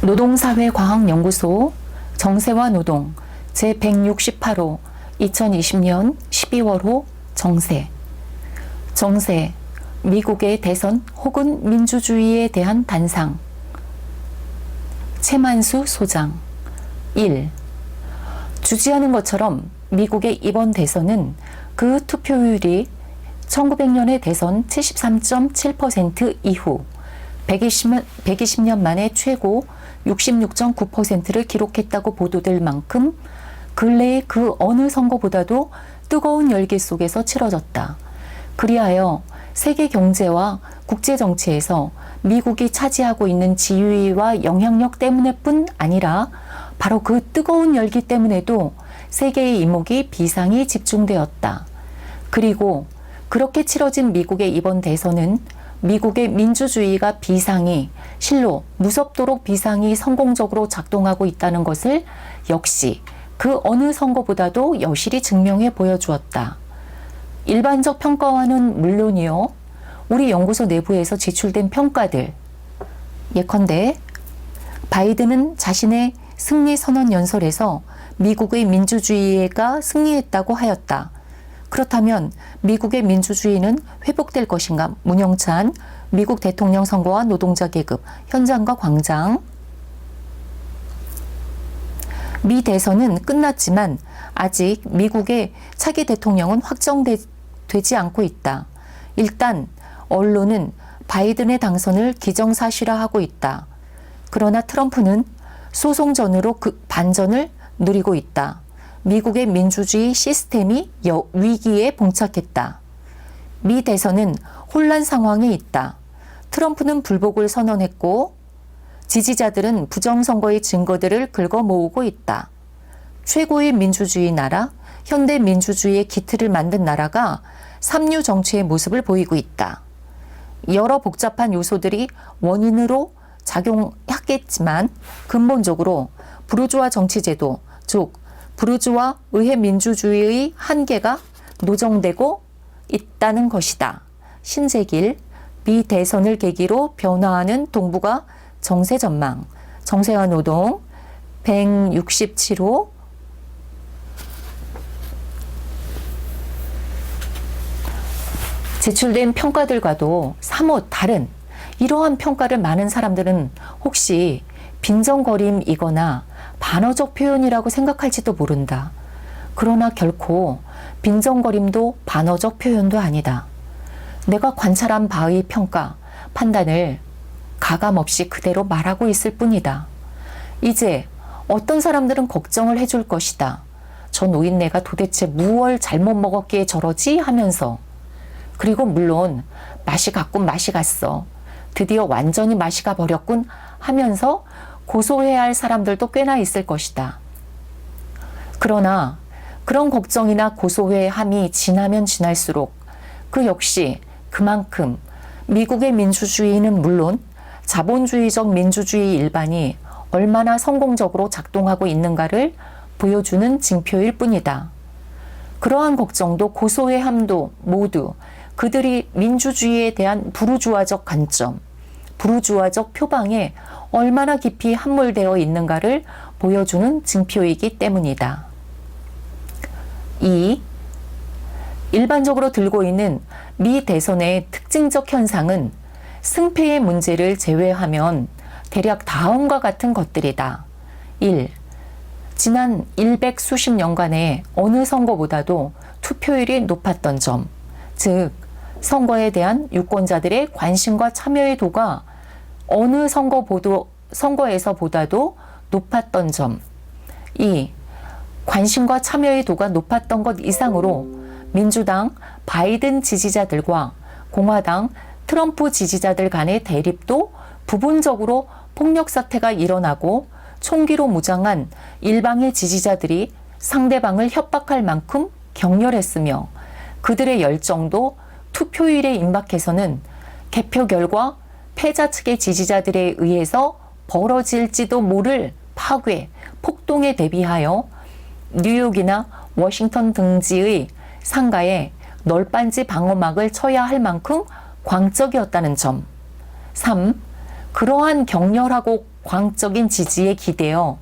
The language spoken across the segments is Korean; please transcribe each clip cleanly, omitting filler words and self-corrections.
노동사회과학연구소 정세와 노동 제168호 2020년 12월호 정세. 미국의 대선 혹은 민주주의에 대한 단상. 최만수 소장. 1. 주지하는 것처럼 미국의 이번 대선은 그 투표율이 1900년의 대선 73.7% 이후 120년 만에 최고 66.9%를 기록했다고 보도될 만큼 근래의 그 어느 선거보다도 뜨거운 열기 속에서 치러졌다. 그리하여 세계 경제와 국제 정치에서 미국이 차지하고 있는 지위와 영향력 때문에뿐 아니라 바로 그 뜨거운 열기 때문에도 세계의 이목이 비상이 집중되었다. 그리고 그렇게 치러진 미국의 이번 대선은 미국의 민주주의가 비상이, 실로 무섭도록 비상이 성공적으로 작동하고 있다는 것을 역시 그 어느 선거보다도 여실히 증명해 보여주었다. 일반적 평가와는 물론이요, 우리 연구소 내부에서 제출된 평가들. 예컨대 바이든은 자신의 승리 선언 연설에서 미국의 민주주의가 승리했다고 하였다. 그렇다면 미국의 민주주의는 회복될 것인가? 문영찬, 미국 대통령 선거와 노동자 계급, 현장과 광장. 미 대선은 끝났지만 아직 미국의 차기 대통령은 확정되지 않고 있다. 일단 언론은 바이든의 당선을 기정사실화하고 있다. 그러나 트럼프는 소송전으로 그 반전을 누리고 있다. 미국의 민주주의 시스템이 위기에 봉착했다. 미 대선은 혼란 상황에 있다. 트럼프는 불복을 선언했고 지지자들은 부정선거의 증거들을 긁어 모으고 있다. 최고의 민주주의 나라, 현대 민주주의의 기틀을 만든 나라가 삼류 정치의 모습을 보이고 있다. 여러 복잡한 요소들이 원인으로 작용했겠지만 근본적으로 부르주아 정치제도, 즉 부르주아 의회 민주주의의 한계가 노정되고 있다는 것이다. 신재길, 미 대선을 계기로 변화하는 동북아 정세 전망. 정세와 노동 167호. 제출된 평가들과도 사뭇 다른 이러한 평가를 많은 사람들은 혹시 빈정거림이거나 반어적 표현이라고 생각할지도 모른다. 그러나 결코 빈정거림도 반어적 표현도 아니다. 내가 관찰한 바의 평가, 판단을 가감없이 그대로 말하고 있을 뿐이다. 이제 어떤 사람들은 걱정을 해줄 것이다. 저 노인네가 도대체 무얼 잘못 먹었기에 저러지 하면서. 그리고 물론 맛이 갔군 맛이 갔어. 드디어 완전히 맛이 가버렸군 하면서 고소해야 할 사람들도 꽤나 있을 것이다. 그러나 그런 걱정이나 고소해함이 지나면 지날수록 그 역시 그만큼 미국의 민주주의는 물론 자본주의적 민주주의 일반이 얼마나 성공적으로 작동하고 있는가를 보여주는 징표일 뿐이다. 그러한 걱정도 고소해함도 모두 그들이 민주주의에 대한 부르주아적 관점, 부르주아적 표방에 얼마나 깊이 함몰되어 있는가를 보여주는 징표이기 때문이다. 2. 일반적으로 들고 있는 미 대선의 특징적 현상은 승패의 문제를 제외하면 대략 다음과 같은 것들이다. 1. 지난 100수십 년간의 어느 선거보다도 투표율이 높았던 점, 즉 선거에 대한 유권자들의 관심과 참여의 도가 어느 선거에서 보다도 높았던 점. 2. 관심과 참여의 도가 높았던 것 이상으로 민주당 바이든 지지자들과 공화당 트럼프 지지자들 간의 대립도 부분적으로 폭력 사태가 일어나고 총기로 무장한 일방의 지지자들이 상대방을 협박할 만큼 격렬했으며 그들의 열정도 투표율에 임박해서는 개표 결과 패자 측의 지지자들에 의해서 벌어질지도 모를 파괴, 폭동에 대비하여 뉴욕이나 워싱턴 등지의 상가에 널빤지 방어막을 쳐야 할 만큼 광적이었다는 점. 3. 그러한 격렬하고 광적인 지지에 기대어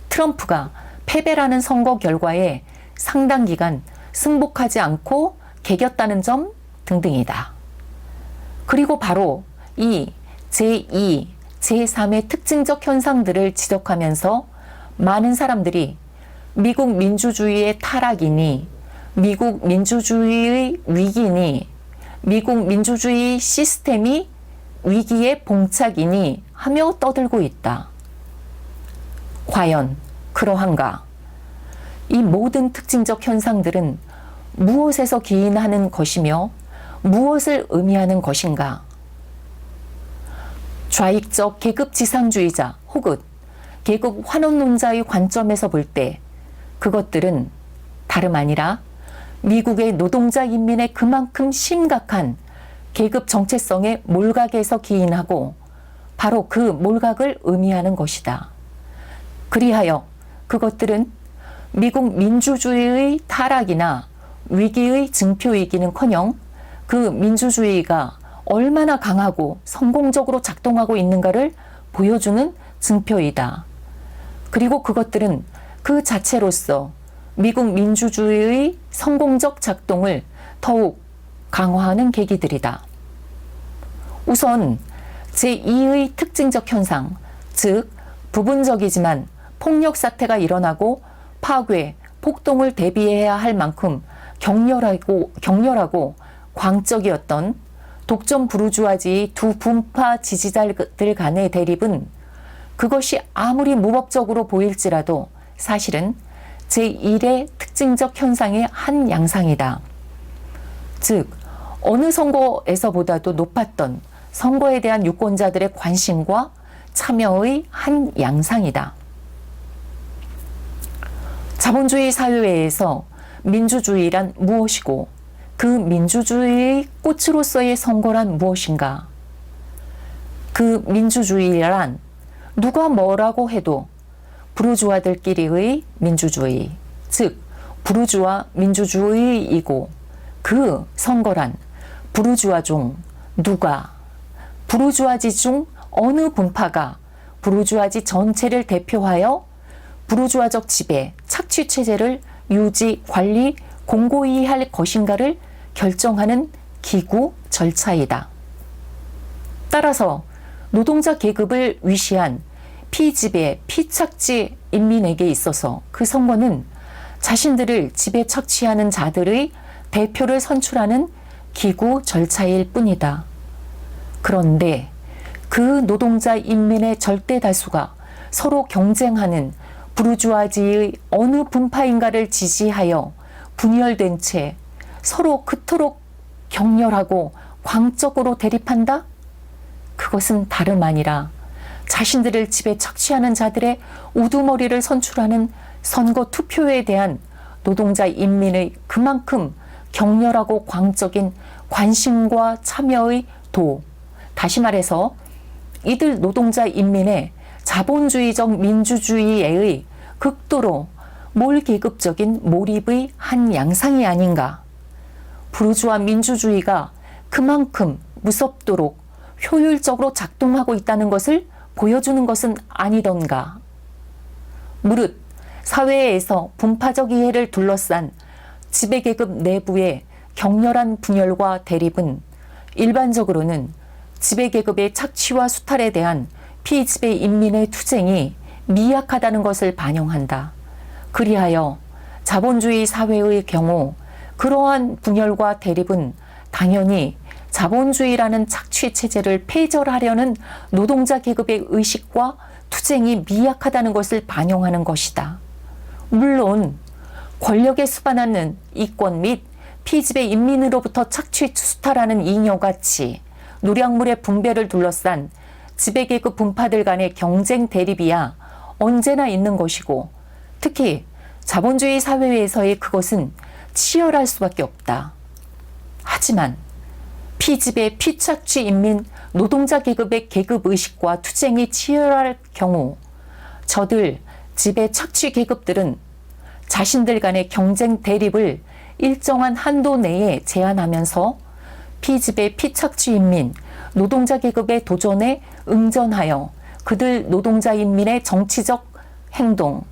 트럼프가 패배라는 선거 결과에 상당 기간 승복하지 않고 개겼다는 점 등등이다. 그리고 바로 이 제2, 제3의 특징적 현상들을 지적하면서 많은 사람들이 미국 민주주의의 타락이니, 미국 민주주의의 위기니, 미국 민주주의 시스템이 위기에 봉착이니 하며 떠들고 있다. 과연 그러한가? 이 모든 특징적 현상들은 무엇에서 기인하는 것이며 무엇을 의미하는 것인가? 좌익적 계급지상주의자 혹은 계급 환원론자의 관점에서 볼 때 그것들은 다름 아니라 미국의 노동자 인민의 그만큼 심각한 계급 정체성의 몰각에서 기인하고 바로 그 몰각을 의미하는 것이다. 그리하여 그것들은 미국 민주주의의 타락이나 위기의 증표이기는커녕 그 민주주의가 얼마나 강하고 성공적으로 작동하고 있는가를 보여주는 증표이다. 그리고 그것들은 그 자체로서 미국 민주주의의 성공적 작동을 더욱 강화하는 계기들이다. 우선 제2의 특징적 현상, 즉 부분적이지만 폭력 사태가 일어나고 파괴, 폭동을 대비해야 할 만큼 격렬하고 광적이었던 독점 부르주아지의 두 분파 지지자들 간의 대립은 그것이 아무리 무법적으로 보일지라도 사실은 제1의 특징적 현상의 한 양상이다. 즉 어느 선거에서보다도 높았던 선거에 대한 유권자들의 관심과 참여의 한 양상이다. 자본주의 사회에서 민주주의란 무엇이고 그 민주주의의 꽃으로서의 선거란 무엇인가? 그 민주주의란 누가 뭐라고 해도 부르주아들끼리의 민주주의, 즉 부르주아 민주주의이고 그 선거란 부르주아 중 누가, 부르주아지 중 어느 분파가 부르주아지 전체를 대표하여 부르주아적 지배, 착취체제를 유지, 관리, 공고히 할 것인가를 결정하는 기구 절차이다. 따라서 노동자 계급을 위시한 피지배, 피착지 인민에게 있어서 그 선거는 자신들을 지배 착취하는 자들의 대표를 선출하는 기구 절차일 뿐이다. 그런데 그 노동자 인민의 절대 다수가 서로 경쟁하는 부르주아지의 어느 분파인가를 지지하여 분열된 채 서로 그토록 격렬하고 광적으로 대립한다? 그것은 다름 아니라 자신들을 지배 착취하는 자들의 우두머리를 선출하는 선거 투표에 대한 노동자 인민의 그만큼 격렬하고 광적인 관심과 참여의 도, 다시 말해서 이들 노동자 인민의 자본주의적 민주주의에 극도로 몰계급적인 몰입의 한 양상이 아닌가. 부르주아 민주주의가 그만큼 무섭도록 효율적으로 작동하고 있다는 것을 보여주는 것은 아니던가. 무릇 사회에서 분파적 이해를 둘러싼 지배계급 내부의 격렬한 분열과 대립은 일반적으로는 지배계급의 착취와 수탈에 대한 피지배 인민의 투쟁이 미약하다는 것을 반영한다. 그리하여 자본주의 사회의 경우 그러한 분열과 대립은 당연히 자본주의라는 착취 체제를 폐절하려는 노동자 계급의 의식과 투쟁이 미약하다는 것을 반영하는 것이다. 물론 권력에 수반하는 이권 및 피지배 인민으로부터 착취 수탈하는 잉여같이 노량물의 분배를 둘러싼 지배계급 분파들 간의 경쟁 대립이야 언제나 있는 것이고 특히 자본주의 사회에서의 그것은 치열할 수밖에 없다. 하지만 피지배 피착취 인민 노동자 계급의 계급의식과 투쟁이 치열할 경우 저들 지배 착취 계급들은 자신들 간의 경쟁 대립을 일정한 한도 내에 제한하면서 피지배 피착취 인민 노동자 계급의 도전에 응전하여 그들 노동자 인민의 정치적 행동,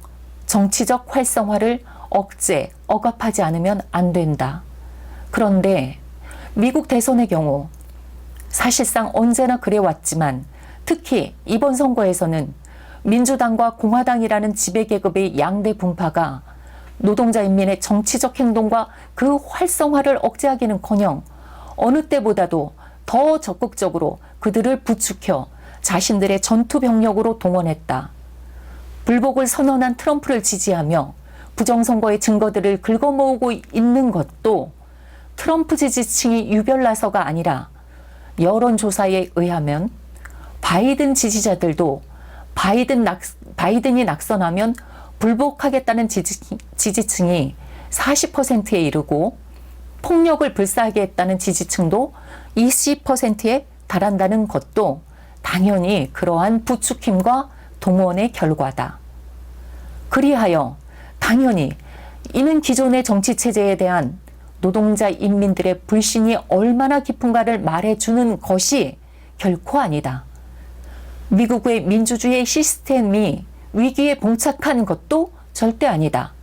정치적 활성화를 억제, 억압하지 않으면 안 된다. 그런데 미국 대선의 경우 사실상 언제나 그래왔지만 특히 이번 선거에서는 민주당과 공화당이라는 지배계급의 양대 분파가 노동자 인민의 정치적 행동과 그 활성화를 억제하기는커녕 어느 때보다도 더 적극적으로 그들을 부추겨 자신들의 전투 병력으로 동원했다. 불복을 선언한 트럼프를 지지하며 부정선거의 증거들을 긁어모으고 있는 것도 트럼프 지지층이 유별나서가 아니라 여론조사에 의하면 바이든 지지자들도 바이든이 낙선하면 불복하겠다는 지지층이 40%에 이르고 폭력을 불사하게 했다는 지지층도 20%에 달한다는 것도 당연히 그러한 부추김과 동원의 결과다. 그리하여 당연히 이는 기존의 정치체제에 대한 노동자 인민들의 불신이 얼마나 깊은가를 말해주는 것이 결코 아니다. 미국의 민주주의 시스템이 위기에 봉착한 것도 절대 아니다.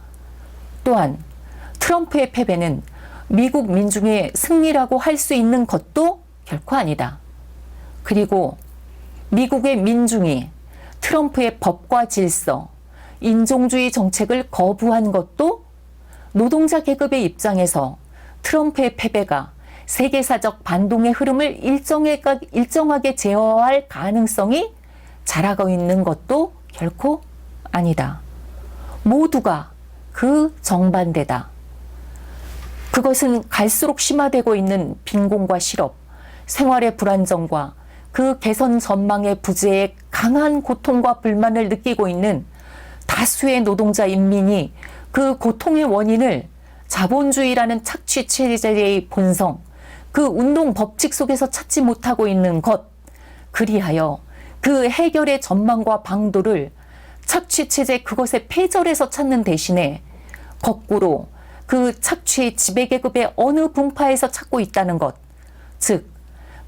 또한 트럼프의 패배는 미국 민중의 승리라고 할 수 있는 것도 결코 아니다. 그리고 미국의 민중이 트럼프의 법과 질서, 인종주의 정책을 거부한 것도 노동자 계급의 입장에서 트럼프의 패배가 세계사적 반동의 흐름을 일정하게 제어할 가능성이 자라고 있는 것도 결코 아니다. 모두가 그 정반대다. 그것은 갈수록 심화되고 있는 빈곤과 실업, 생활의 불안정과 그 개선 전망의 부재에 강한 고통과 불만을 느끼고 있는 다수의 노동자 인민이 그 고통의 원인을 자본주의라는 착취 체제의 본성, 그 운동 법칙 속에서 찾지 못하고 있는 것, 그리하여 그 해결의 전망과 방도를 착취 체제 그것의 폐절에서 찾는 대신에 거꾸로 그 착취 지배계급의 어느 분파에서 찾고 있다는 것, 즉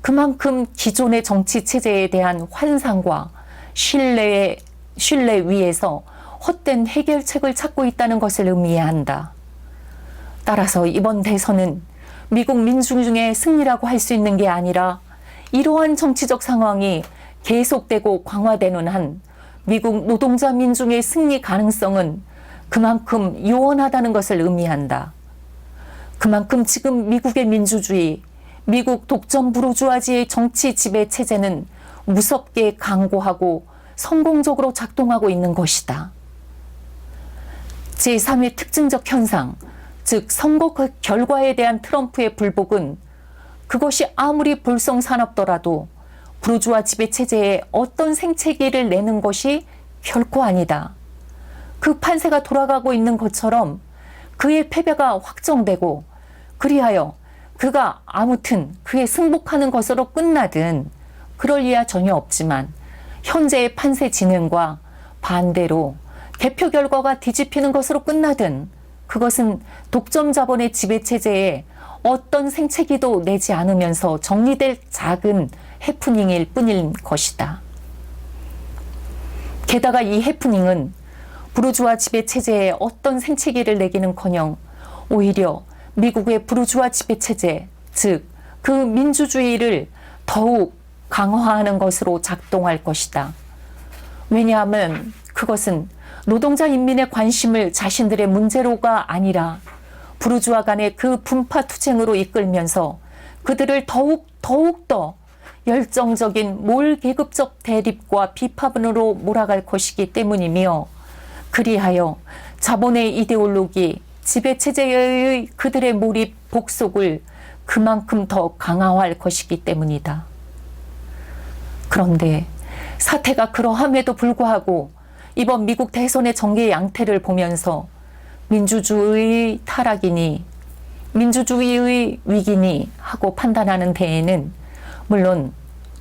그만큼 기존의 정치 체제에 대한 환상과 신뢰 위에서 헛된 해결책을 찾고 있다는 것을 의미해야 한다. 따라서 이번 대선은 미국 민중의 승리라고 할 수 있는 게 아니라 이러한 정치적 상황이 계속되고 강화되는 한 미국 노동자 민중의 승리 가능성은 그만큼 요원하다는 것을 의미한다. 그만큼 지금 미국의 민주주의, 미국 독점 부르주아지의 정치 지배 체제는 무섭게 강고하고 성공적으로 작동하고 있는 것이다. 제3의 특징적 현상, 즉 선거 결과에 대한 트럼프의 불복은 그것이 아무리 불성사납더라도 부르주아 지배체제에 어떤 생채기를 내는 것이 결코 아니다. 그 판세가 돌아가고 있는 것처럼 그의 패배가 확정되고 그리하여 그가 아무튼 그에 승복하는 것으로 끝나든 그럴 리야 전혀 없지만 현재의 판세 진행과 반대로 개표 결과가 뒤집히는 것으로 끝나든 그것은 독점 자본의 지배체제에 어떤 생채기도 내지 않으면서 정리될 작은 해프닝일 뿐인 것이다. 게다가 이 해프닝은 부르주아 지배체제에 어떤 생채기를 내기는커녕 오히려 미국의 부르주아 지배체제, 즉 그 민주주의를 더욱 강화하는 것으로 작동할 것이다. 왜냐하면 그것은 노동자 인민의 관심을 자신들의 문제로가 아니라 부르주아 간의 그 분파 투쟁으로 이끌면서 그들을 더욱더 열정적인 몰계급적 대립과 비판으로 몰아갈 것이기 때문이며 그리하여 자본의 이데올로기, 지배체제의 그들의 몰입, 복속을 그만큼 더 강화할 것이기 때문이다. 그런데 사태가 그러함에도 불구하고 이번 미국 대선의 전개 양태를 보면서 민주주의의 타락이니 민주주의의 위기니 하고 판단하는 데에는 물론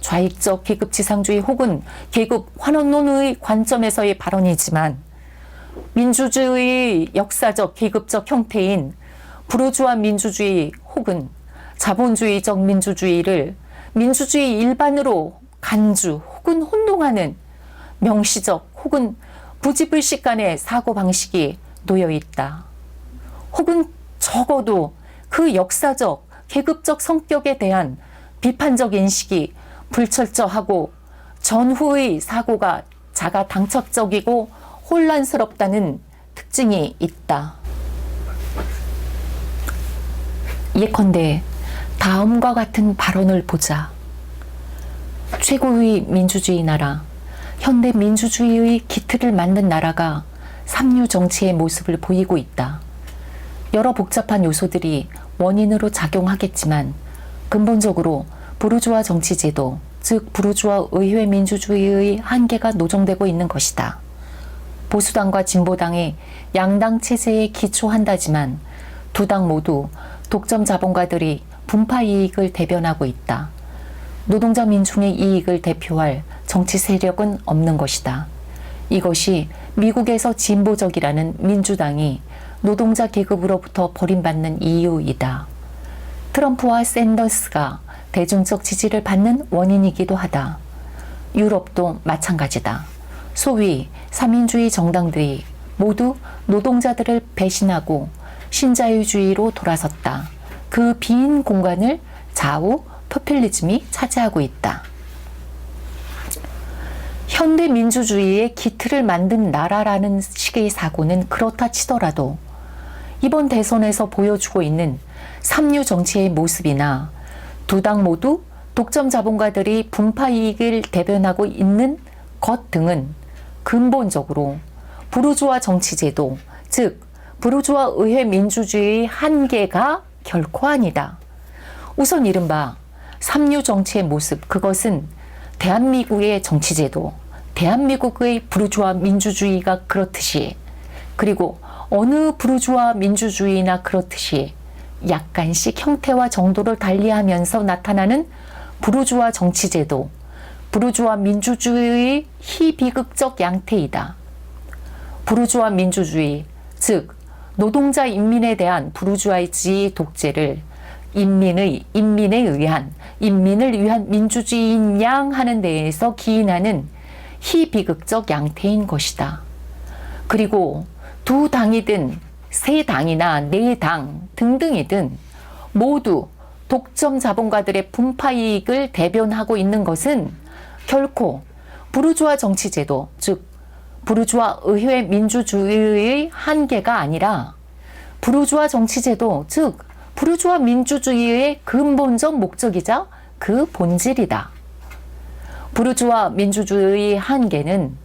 좌익적 계급지상주의 혹은 계급 환원론의 관점에서의 발언이지만 민주주의의 역사적 계급적 형태인 부르주아 민주주의 혹은 자본주의적 민주주의를 민주주의 일반으로 간주 혹은 혼동하는 명시적 혹은 부지불식 간의 사고방식이 놓여 있다. 혹은 적어도 그 역사적, 계급적 성격에 대한 비판적 인식이 불철저하고 전후의 사고가 자가당착적이고 혼란스럽다는 특징이 있다. 예컨대 다음과 같은 발언을 보자. 최고의 민주주의 나라, 현대 민주주의의 기틀을 만든 나라가 삼류 정치의 모습을 보이고 있다. 여러 복잡한 요소들이 원인으로 작용하겠지만 근본적으로 부르주아 정치제도, 즉 부르주아 의회 민주주의의 한계가 노정되고 있는 것이다. 보수당과 진보당이 양당 체제에 기초한다지만 두 당 모두 독점 자본가들이 분파 이익을 대변하고 있다. 노동자 민중의 이익을 대표할 정치 세력은 없는 것이다. 이것이 미국에서 진보적이라는 민주당이 노동자 계급으로부터 버림받는 이유이다. 트럼프와 샌더스가 대중적 지지를 받는 원인이기도 하다. 유럽도 마찬가지다. 소위 삼인주의 정당들이 모두 노동자들을 배신하고 신자유주의로 돌아섰다. 그 빈 공간을 좌우 포퓰리즘이 차지하고 있다. 현대 민주주의의 기틀을 만든 나라라는 식의 사고는 그렇다 치더라도 이번 대선에서 보여주고 있는 삼류 정치의 모습이나 두 당 모두 독점 자본가들이 분파 이익을 대변하고 있는 것 등은 근본적으로 부르주아 정치제도, 즉 부르주아 의회 민주주의의 한계가 결코 아니다. 우선 이른바 삼류 정치의 모습, 그것은 대한민국의 정치제도, 대한민국의 부르주아 민주주의가 그렇듯이, 그리고 어느 부르주아 민주주의나 그렇듯이 약간씩 형태와 정도를 달리하면서 나타나는 부르주아 정치제도, 부르주아 민주주의의 희비극적 양태이다. 부르주아 민주주의, 즉 노동자 인민에 대한 부르주아이지 독재를 인민을 위한 민주주의인 양 하는 데에서 기인하는 희비극적 양태인 것이다. 그리고 두 당이든 세 당이나 네 당 등등이든 모두 독점 자본가들의 분파 이익을 대변하고 있는 것은 결코 부르주아 정치제도, 즉 부르주아 의회 민주주의의 한계가 아니라 부르주아 정치제도, 즉 부르주아 민주주의의 근본적 목적이자 그 본질이다. 부르주아 민주주의의 한계는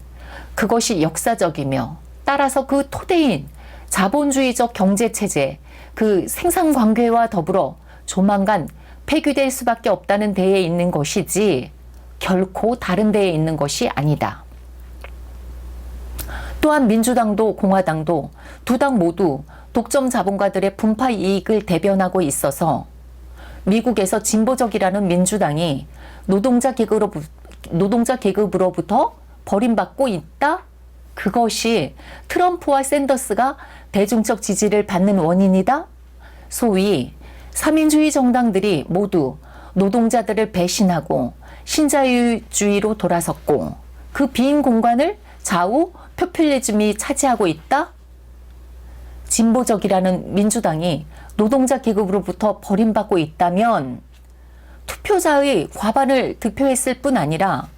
그것이 역사적이며 따라서 그 토대인 자본주의적 경제체제, 그 생산관계와 더불어 조만간 폐기될 수밖에 없다는 데에 있는 것이지 결코 다른 데에 있는 것이 아니다. 또한 민주당도 공화당도 두 당 모두 독점 자본가들의 분파 이익을 대변하고 있어서 미국에서 진보적이라는 민주당이 노동자 계급으로부터 버림받고 있다? 그것이 트럼프와 샌더스가 대중적 지지를 받는 원인이다? 소위 삼인주의 정당들이 모두 노동자들을 배신하고 신자유주의로 돌아섰고 그 빈 공간을 좌우 포퓰리즘이 차지하고 있다? 진보적이라는 민주당이 노동자 계급으로부터 버림받고 있다면 투표자의 과반을 득표했을 뿐 아니라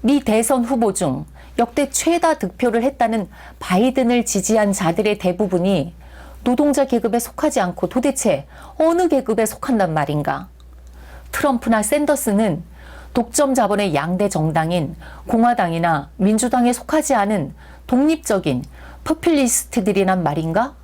미 대선 후보 중 역대 최다 득표를 했다는 바이든을 지지한 자들의 대부분이 노동자 계급에 속하지 않고 도대체 어느 계급에 속한단 말인가? 트럼프나 샌더스는 독점 자본의 양대 정당인 공화당이나 민주당에 속하지 않은 독립적인 포퓰리스트들이란 말인가?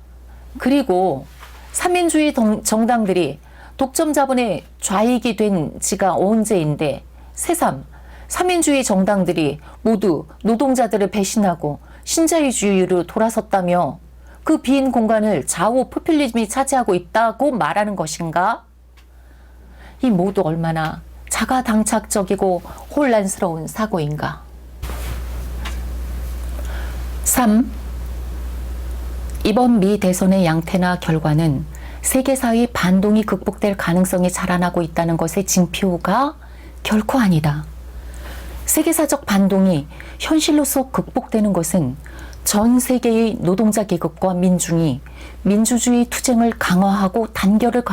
그리고 삼인주의 정당들이 독점 자본의 좌익이 된 지가 언제인데 새삼 삼인주의 정당들이 모두 노동자들을 배신하고 신자유주의로 돌아섰다며 그 빈 공간을 좌우 포퓰리즘이 차지하고 있다고 말하는 것인가? 이 모두 얼마나 자가당착적이고 혼란스러운 사고인가? 3. 이번 미 대선의 양태나 결과는 세계사의 반동이 극복될 가능성이 자라나고 있다는 것의 징표가 결코 아니다. 세계사적 반동이 현실로서 극복되는 것은 전 세계의 노동자 계급과 민중이 민주주의 투쟁을 강화하고 단결을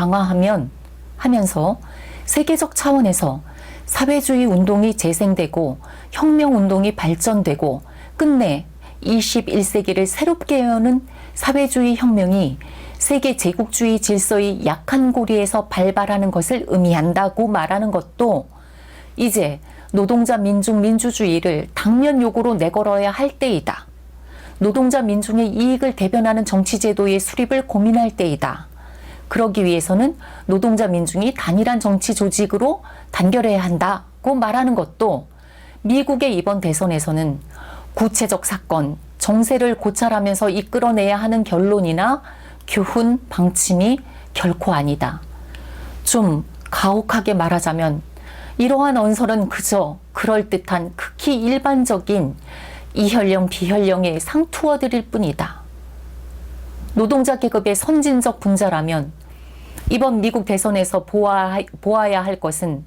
하면서 세계적 차원에서 사회주의 운동이 재생되고 혁명운동이 발전되고 끝내 21세기를 새롭게 여는 사회주의 혁명이 세계 제국주의 질서의 약한 고리에서 발발하는 것을 의미한다고 말하는 것도 이제 노동자 민중 민주주의를 당면 요구로 내걸어야 할 때이다. 노동자 민중의 이익을 대변하는 정치제도의 수립을 고민할 때이다. 그러기 위해서는 노동자 민중이 단일한 정치 조직으로 단결해야 한다고 말하는 것도 미국의 이번 대선에서는 구체적 사건, 정세를 고찰하면서 이끌어내야 하는 결론이나 교훈, 방침이 결코 아니다. 좀 가혹하게 말하자면 이러한 언설은 그저 그럴듯한 극히 일반적인 이현령 비현령의 상투어들일 뿐이다. 노동자 계급의 선진적 분자라면 이번 미국 대선에서 보아야 할 것은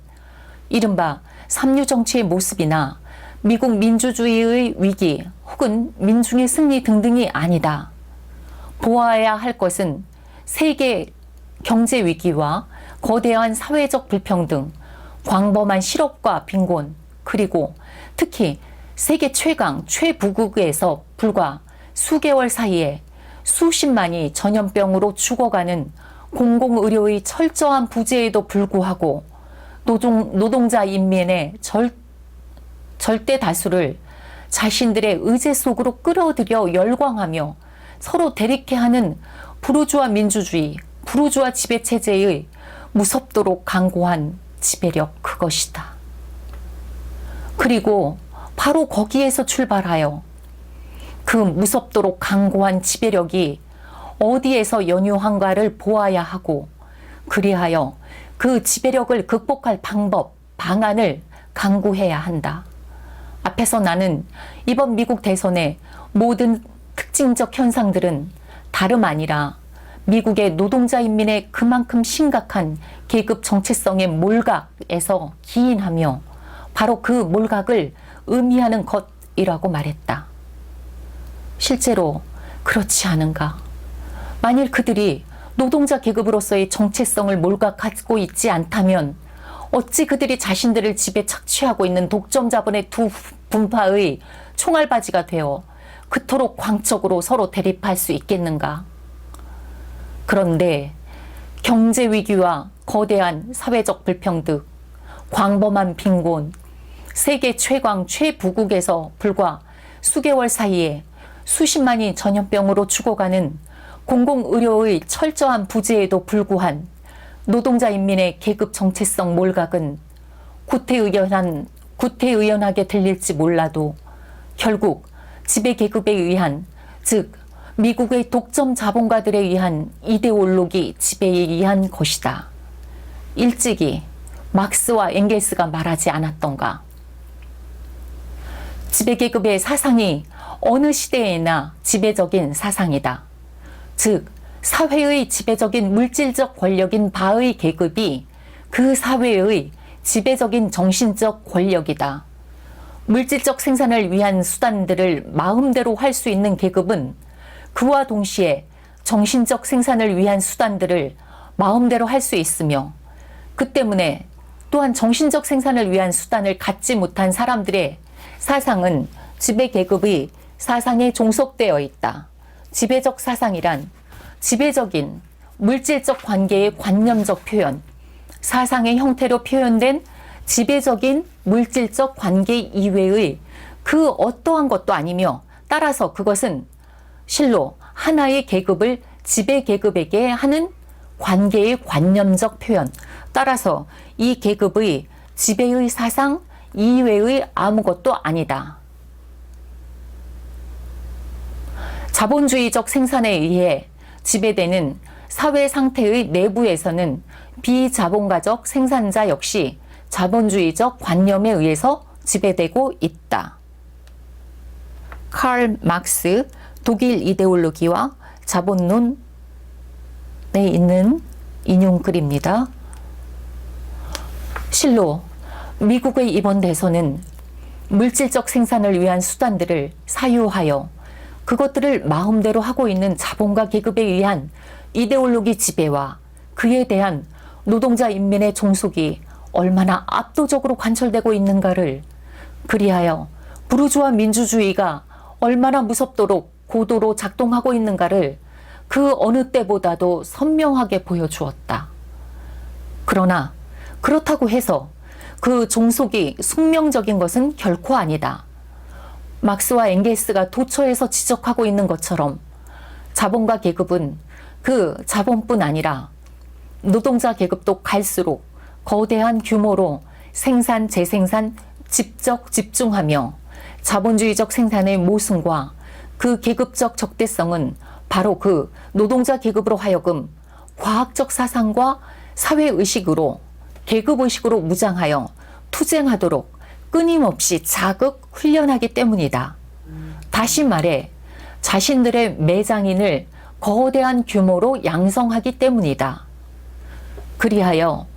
이른바 삼류 정치의 모습이나 미국 민주주의의 위기 혹은 민중의 승리 등등이 아니다. 보아야 할 것은 세계 경제 위기와 거대한 사회적 불평등, 광범한 실업과 빈곤, 그리고 특히 세계 최강, 최부국에서 불과 수개월 사이에 수십만이 전염병으로 죽어가는 공공의료의 철저한 부재에도 불구하고 노동자 인민의 절대 다수를 자신들의 의제 속으로 끌어들여 열광하며 서로 대립해하는 부르주아 민주주의, 부르주아 지배체제의 무섭도록 강고한 지배력 그것이다. 그리고 바로 거기에서 출발하여 그 무섭도록 강고한 지배력이 어디에서 연유한가를 보아야 하고 그리하여 그 지배력을 극복할 방법, 방안을 강구해야 한다. 앞에서 나는 이번 미국 대선의 모든 특징적 현상들은 다름 아니라 미국의 노동자 인민의 그만큼 심각한 계급 정체성의 몰각에서 기인하며 바로 그 몰각을 의미하는 것이라고 말했다. 실제로 그렇지 않은가? 만일 그들이 노동자 계급으로서의 정체성을 몰각하고 있지 않다면 어찌 그들이 자신들을 집에 착취하고 있는 독점 자본의 두 분파의 총알바지가 되어 그토록 광적으로 서로 대립할 수 있겠는가? 그런데 경제 위기와 거대한 사회적 불평등, 광범한 빈곤, 세계 최강 최부국에서 불과 수개월 사이에 수십만이 전염병으로 죽어가는 공공의료의 철저한 부재에도 불구한 노동자 인민의 계급 정체성 몰각은 구태의연하게 들릴지 몰라도 결국 지배계급에 의한, 즉 미국의 독점 자본가들에 의한 이데올로기 지배에 의한 것이다. 일찍이 막스와 엥겔스가 말하지 않았던가. 지배계급의 사상이 어느 시대에나 지배적인 사상이다. 즉 사회의 지배적인 물질적 권력인 바의 계급이 그 사회의 지배적인 정신적 권력이다. 물질적 생산을 위한 수단들을 마음대로 할 수 있는 계급은 그와 동시에 정신적 생산을 위한 수단들을 마음대로 할 수 있으며 그 때문에 또한 정신적 생산을 위한 수단을 갖지 못한 사람들의 사상은 지배계급의 사상에 종속되어 있다. 지배적 사상이란 지배적인 물질적 관계의 관념적 표현, 사상의 형태로 표현된 지배적인 물질적 관계 이외의 그 어떠한 것도 아니며 따라서 그것은 실로 하나의 계급을 지배계급에게 하는 관계의 관념적 표현, 따라서 이 계급의 지배의 사상 이외의 아무것도 아니다. 자본주의적 생산에 의해 지배되는 사회 상태의 내부에서는 비자본가적 생산자 역시 자본주의적 관념에 의해서 지배되고 있다. 칼 막스 독일 이데올로기와 자본론에 있는 인용글입니다. 실로 미국의 이번 대선은 물질적 생산을 위한 수단들을 사유하여 그것들을 마음대로 하고 있는 자본가 계급에 의한 이데올로기 지배와 그에 대한 노동자 인민의 종속이 얼마나 압도적으로 관철되고 있는가를, 그리하여 부르주아 민주주의가 얼마나 무섭도록 고도로 작동하고 있는가를 그 어느 때보다도 선명하게 보여주었다. 그러나 그렇다고 해서 그 종속이 숙명적인 것은 결코 아니다. 막스와 엥겔스가 도처에서 지적하고 있는 것처럼 자본가 계급은 그 자본뿐 아니라 노동자 계급도 갈수록 거대한 규모로 생산, 재생산, 집적 집중하며 자본주의적 생산의 모순과 그 계급적 적대성은 바로 그 노동자 계급으로 하여금 과학적 사상과 사회의식으로 계급의식으로 무장하여 투쟁하도록 끊임없이 자극, 훈련하기 때문이다. 다시 말해 자신들의 매장인을 거대한 규모로 양성하기 때문이다. 그리하여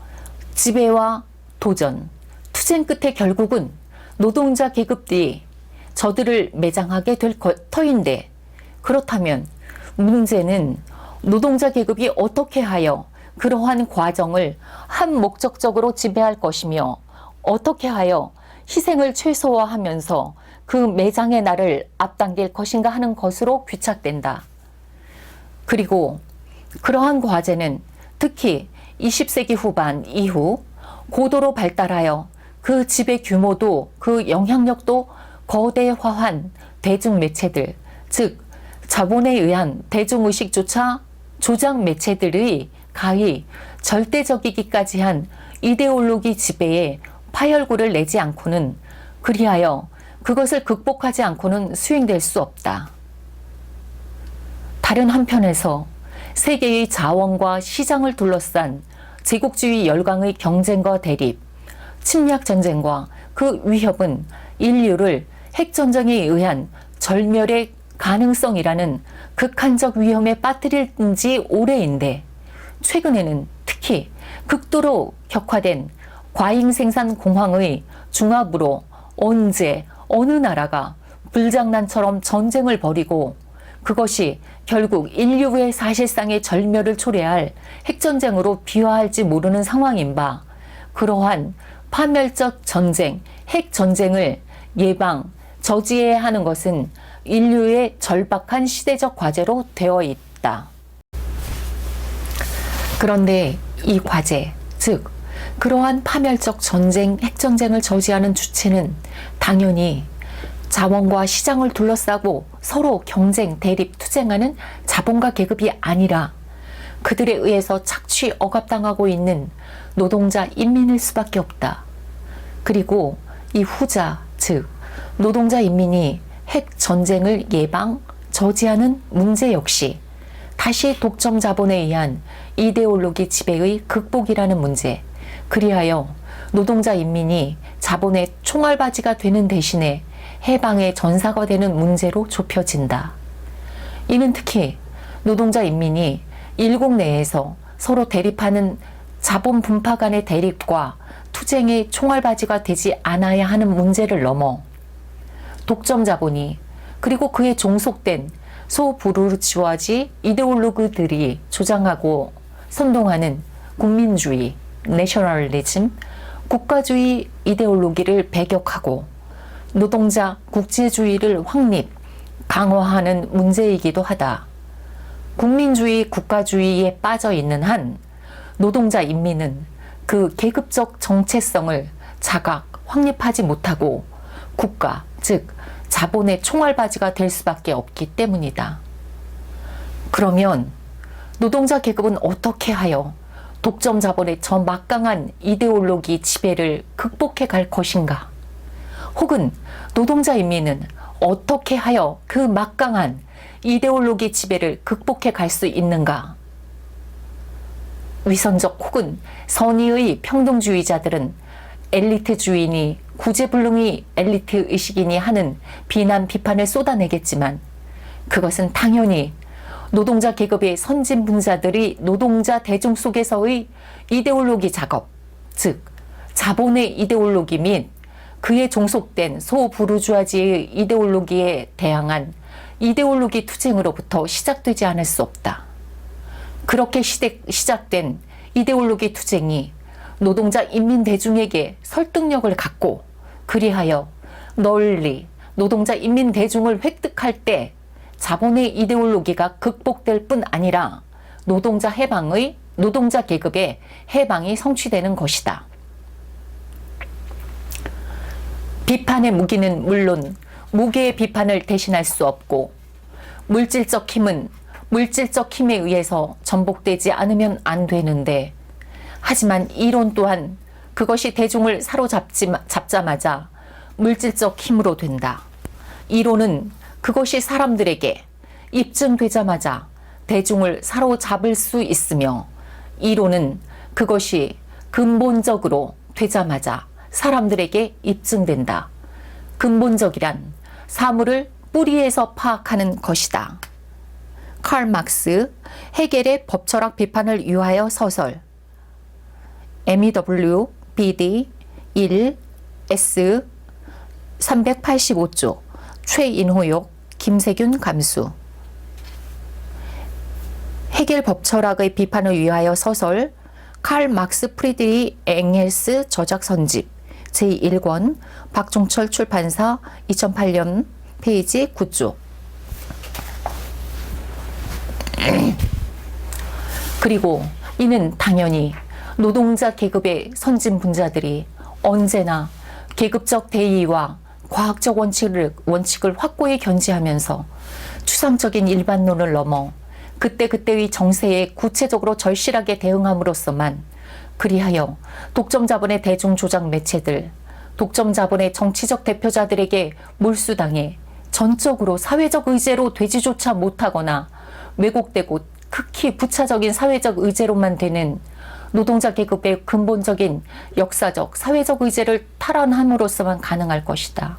지배와 도전, 투쟁 끝에 결국은 노동자 계급들이 저들을 매장하게 될 터인데, 그렇다면 문제는 노동자 계급이 어떻게 하여 그러한 과정을 한 목적적으로 지배할 것이며 어떻게 하여 희생을 최소화하면서 그 매장의 날을 앞당길 것인가 하는 것으로 귀착된다. 그리고 그러한 과제는 특히 20세기 후반 이후 고도로 발달하여 그 지배 규모도 그 영향력도 거대화한 대중매체들, 즉 자본에 의한 대중의식조차 조작 매체들의 가히 절대적이기까지 한 이데올로기 지배에 파열구를 내지 않고는, 그리하여 그것을 극복하지 않고는 수행될 수 없다. 다른 한편에서 세계의 자원과 시장을 둘러싼 제국주의 열강의 경쟁과 대립, 침략 전쟁과 그 위협은 인류를 핵전쟁에 의한 절멸의 가능성이라는 극한적 위험에 빠뜨릴 지 오래인데, 최근에는 특히 극도로 격화된 과잉생산 공황의 중압으로 언제 어느 나라가 불장난처럼 전쟁을 벌이고 그것이 결국 인류의 사실상의 절멸을 초래할 핵전쟁으로 비화할지 모르는 상황인 바, 그러한 파멸적 전쟁, 핵전쟁을 예방, 저지해야 하는 것은 인류의 절박한 시대적 과제로 되어 있다. 그런데 이 과제, 즉 그러한 파멸적 전쟁, 핵전쟁을 저지하는 주체는 당연히 자원과 시장을 둘러싸고 서로 경쟁, 대립, 투쟁하는 자본가 계급이 아니라 그들에 의해서 착취, 억압당하고 있는 노동자 인민일 수밖에 없다. 그리고 이 후자, 즉 노동자 인민이 핵전쟁을 예방, 저지하는 문제 역시 다시 독점 자본에 의한 이데올로기 지배의 극복이라는 문제, 그리하여 노동자 인민이 자본의 총알바지가 되는 대신에 해방의 전사가 되는 문제로 좁혀진다. 이는 특히 노동자 인민이 일국 내에서 서로 대립하는 자본 분파 간의 대립과 투쟁의 총알바지가 되지 않아야 하는 문제를 넘어 독점 자본이, 그리고 그에 종속된 소부르주아지 이데올로그들이 조장하고 선동하는 국민주의, 내셔널리즘, 국가주의 이데올로기를 배격하고 노동자 국제주의를 확립, 강화하는 문제이기도 하다. 국민주의, 국가주의에 빠져 있는 한 노동자 인민은 그 계급적 정체성을 자각, 확립하지 못하고 국가, 즉 자본의 총알바지가 될 수밖에 없기 때문이다. 그러면 노동자 계급은 어떻게 하여 독점 자본의 저 막강한 이데올로기 지배를 극복해 갈 것인가? 혹은 노동자 인민은 어떻게 하여 그 막강한 이데올로기 지배를 극복해 갈 수 있는가? 위선적 혹은 선의의 평등주의자들은 엘리트주의니 구제불능의 엘리트 의식이니 하는 비난 비판을 쏟아내겠지만, 그것은 당연히 노동자 계급의 선진 분자들이 노동자 대중 속에서의 이데올로기 작업, 즉 자본의 이데올로기 및 그에 종속된 소부르주아지의 이데올로기에 대항한 이데올로기 투쟁으로부터 시작되지 않을 수 없다. 그렇게 시작된 이데올로기 투쟁이 노동자 인민 대중에게 설득력을 갖고 그리하여 널리 노동자 인민 대중을 획득할 때 자본의 이데올로기가 극복될 뿐 아니라 노동자 계급의 해방이 성취되는 것이다. 비판의 무기는 물론 무게의 비판을 대신할 수 없고 물질적 힘은 물질적 힘에 의해서 전복되지 않으면 안 되는데, 하지만 이론 또한 그것이 대중을 사로잡자마자 물질적 힘으로 된다. 이론은 그것이 사람들에게 입증되자마자 대중을 사로잡을 수 있으며, 이론은 그것이 근본적으로 되자마자 사람들에게 입증된다. 근본적이란 사물을 뿌리에서 파악하는 것이다. 칼 막스, 헤겔의 법철학 비판을 위하여 서설, MEW BD 1 S 385쪽, 최인호욕, 김세균 감수. 헤겔 법철학의 비판을 위하여 서설, 칼 막스 프리드리 엥겔스 저작 선집, 제1권, 박종철 출판사 2008년 페이지 9쪽. 그리고 이는 당연히 노동자 계급의 선진 분자들이 언제나 계급적 대의와 과학적 원칙을 확고히 견지하면서 추상적인 일반론을 넘어 그때그때의 정세에 구체적으로 절실하게 대응함으로써만, 그리하여 독점 자본의 대중 조작 매체들, 독점 자본의 정치적 대표자들에게 몰수당해 전적으로 사회적 의제로 되지조차 못하거나 왜곡되고 극히 부차적인 사회적 의제로만 되는 노동자 계급의 근본적인 역사적, 사회적 의제를 탈환함으로써만 가능할 것이다.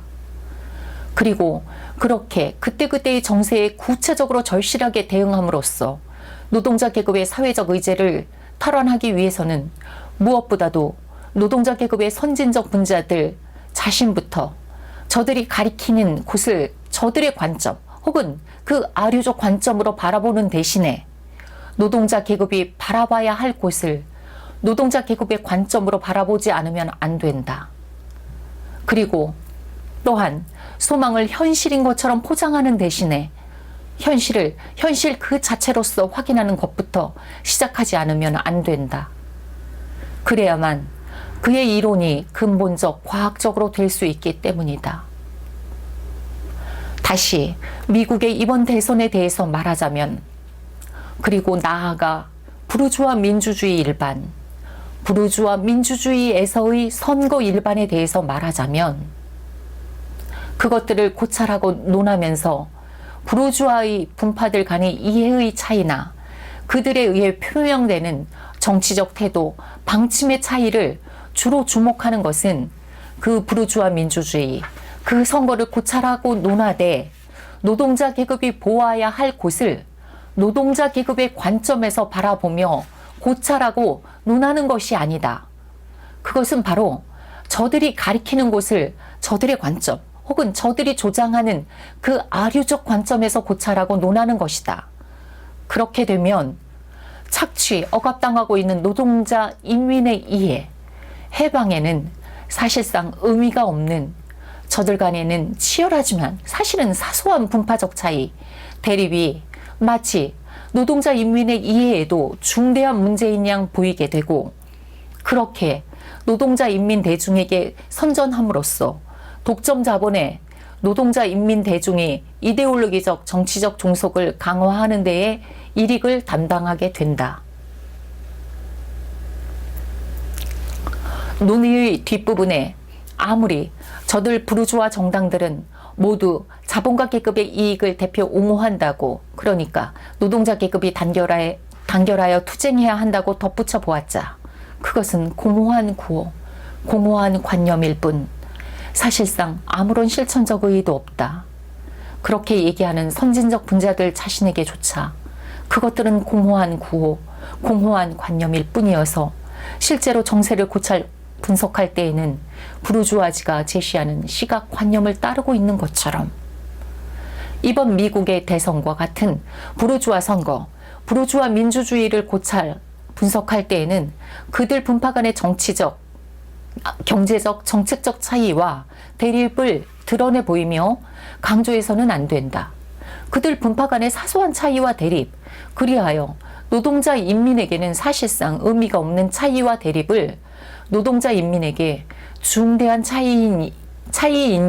그리고 그렇게 그때그때의 정세에 구체적으로 절실하게 대응함으로써 노동자 계급의 사회적 의제를 탈환하기 위해서는 무엇보다도 노동자 계급의 선진적 분자들 자신부터 저들이 가리키는 곳을 저들의 관점 혹은 그 아류적 관점으로 바라보는 대신에 노동자 계급이 바라봐야 할 곳을 노동자 계급의 관점으로 바라보지 않으면 안 된다. 그리고 또한 소망을 현실인 것처럼 포장하는 대신에 현실을 현실 그 자체로서 확인하는 것부터 시작하지 않으면 안 된다. 그래야만 그의 이론이 근본적, 과학적으로 될 수 있기 때문이다. 다시 미국의 이번 대선에 대해서 말하자면, 그리고 나아가 부르주아 민주주의 일반, 부르주아 민주주의에서의 선거 일반에 대해서 말하자면, 그것들을 고찰하고 논하면서 부르주아의 분파들 간의 이해의 차이나 그들에 의해 표명되는 정치적 태도, 방침의 차이를 주로 주목하는 것은 그 부르주아 민주주의, 그 선거를 고찰하고 논하되 노동자 계급이 보아야 할 곳을 노동자 계급의 관점에서 바라보며 고찰하고 논하는 것이 아니다. 그것은 바로 저들이 가리키는 곳을 저들의 관점 혹은 저들이 조장하는 그 아류적 관점에서 고찰하고 논하는 것이다. 그렇게 되면 착취, 억압당하고 있는 노동자 인민의 이해, 해방에는 사실상 의미가 없는, 저들 간에는 치열하지만 사실은 사소한 분파적 차이, 대립이 마치 노동자 인민의 이해에도 중대한 문제인 양 보이게 되고, 그렇게 노동자 인민 대중에게 선전함으로써 독점 자본의 노동자 인민 대중이 이데올로기적 정치적 종속을 강화하는 데에 일익을 담당하게 된다. 논의의 뒷부분에 아무리 저들 부르주아 정당들은 모두 자본가 계급의 이익을 대표 옹호한다고, 그러니까 노동자 계급이 단결하여 투쟁해야 한다고 덧붙여 보았자 그것은 공허한 구호, 공허한 관념일 뿐 사실상 아무런 실천적 의의도 없다. 그렇게 얘기하는 선진적 분자들 자신에게조차 그것들은 공허한 구호, 공허한 관념일 뿐이어서 실제로 정세를 분석할 때에는 부르주아지가 제시하는 시각관념을 따르고 있는 것처럼 이번 미국의 대선과 같은 부르주아 선거, 부르주아 민주주의를 고찰 분석할 때에는 그들 분파 간의 정치적, 경제적, 정책적 차이와 대립을 드러내 보이며 강조해서는 안 된다. 그들 분파 간의 사소한 차이와 대립, 그리하여 노동자 인민에게는 사실상 의미가 없는 차이와 대립을 노동자 인민에게 중대한 차이인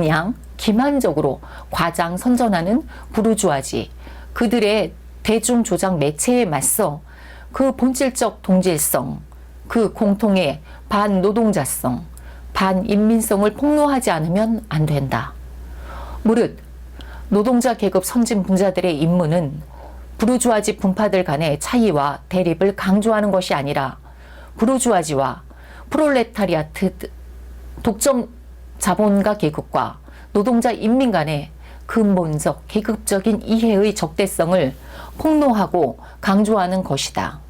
양 기만적으로 과장 선전하는 부르주아지, 그들의 대중조작 매체에 맞서 그 본질적 동질성, 그 공통의 반노동자성, 반인민성을 폭로하지 않으면 안 된다. 무릇 노동자 계급 선진 분자들의 임무는 부르주아지 분파들 간의 차이와 대립을 강조하는 것이 아니라 부르주아지와 프롤레타리아트 독점 자본가 계급과 노동자 인민 간의 근본적 계급적인 이해의 적대성을 폭로하고 강조하는 것이다.